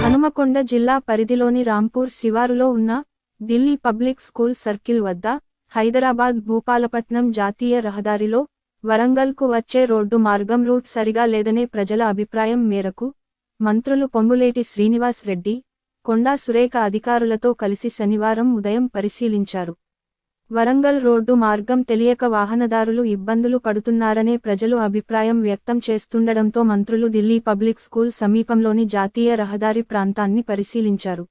హనుమకొండ జిల్లా పరిధిలోని రాంపూర్ శివారులో ఉన్న ఢిల్లీ పబ్లిక్ స్కూల్ సర్కిల్ వద్ద హైదరాబాద్ భూపాలపట్నం జాతీయ రహదారిలో వరంగల్కు వచ్చే రోడ్డు మార్గం రూట్ సరిగా లేదనే ప్రజల అభిప్రాయం మేరకు మంత్రులు పొంగులేటి శ్రీనివాస్ రెడ్డి, కొండా సురేఖ అధికారులతో కలిసి శనివారం ఉదయం పరిశీలించారు. వరంగల్ రోడ్డు మార్గం తెలియక వాహనదారులు ఇబ్బందులు పడుతున్నారనే ప్రజలు అభిప్రాయం వ్యక్తం చేస్తుండడంతో మంత్రులు ఢిల్లీ పబ్లిక్ స్కూల్ సమీపంలోని జాతీయ రహదారి ప్రాంతాన్ని పరిశీలించారు.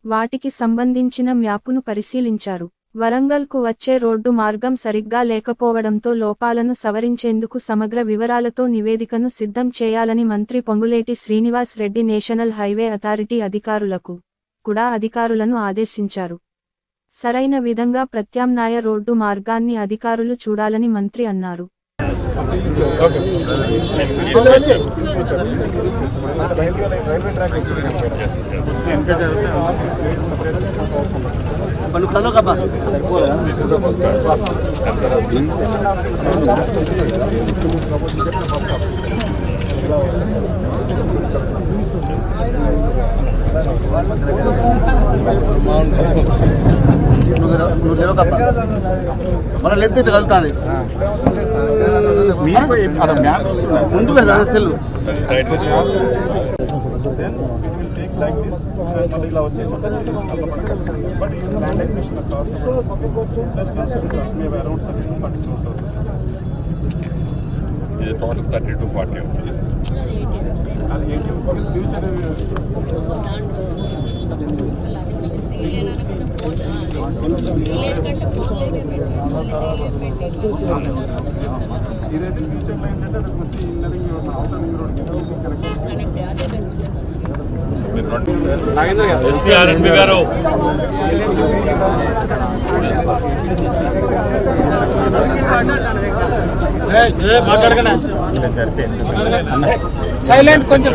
వాటికి సంబంధించిన మ్యాపును పరిశీలించారు. వరంగల్కు వచ్చే రోడ్డు మార్గం సరిగ్గా లేకపోవడంతో లోపాలను సవరించేందుకు సమగ్ర వివరాలతో నివేదికను సిద్ధం చేయాలని మంత్రి Ponguleti Srinivas Reddy national highway authority అధికారులను ఆదేశించారు. సరైన విధంగా ప్రత్యామ్నాయ రోడ్డు మార్గాన్ని అధికారులు చూడాలని మంత్రి అన్నారు. మన లెఫ్ట్ కలుగుతుంది ముందు సెల్ ఇది టోటల్ 30 to 40 అవుతుంది. ఎస్సీఆర్ఎన్బి గారు సైలెంట్ కొంచెం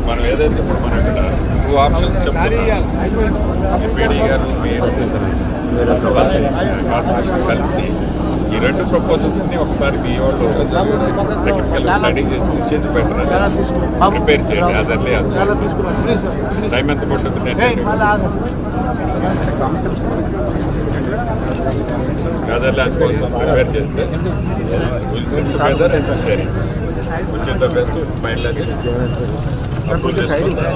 మనం ఏదైతే ఇప్పుడు మనం ఇక్కడ 2 ఆప్షన్స్ చెప్తున్నాం. ఎంపీడీ గారు కార్పొరేషన్ కలిసి ఈ 2 ప్రపోజల్స్ని ఒకసారి మీ వాళ్ళు టెక్నికల్ స్టడీ చేసి స్టేజ్ పెట్టాలని ప్రిపేర్ చేయండి. అదర్లీ టైం ఎంత పడుతుంది? అదర్లీ అందుకోసం ప్రిపేర్ చేస్తే will SIT together and sharing which is the best file అది అప్రూవ్ చేసుకుంటాం.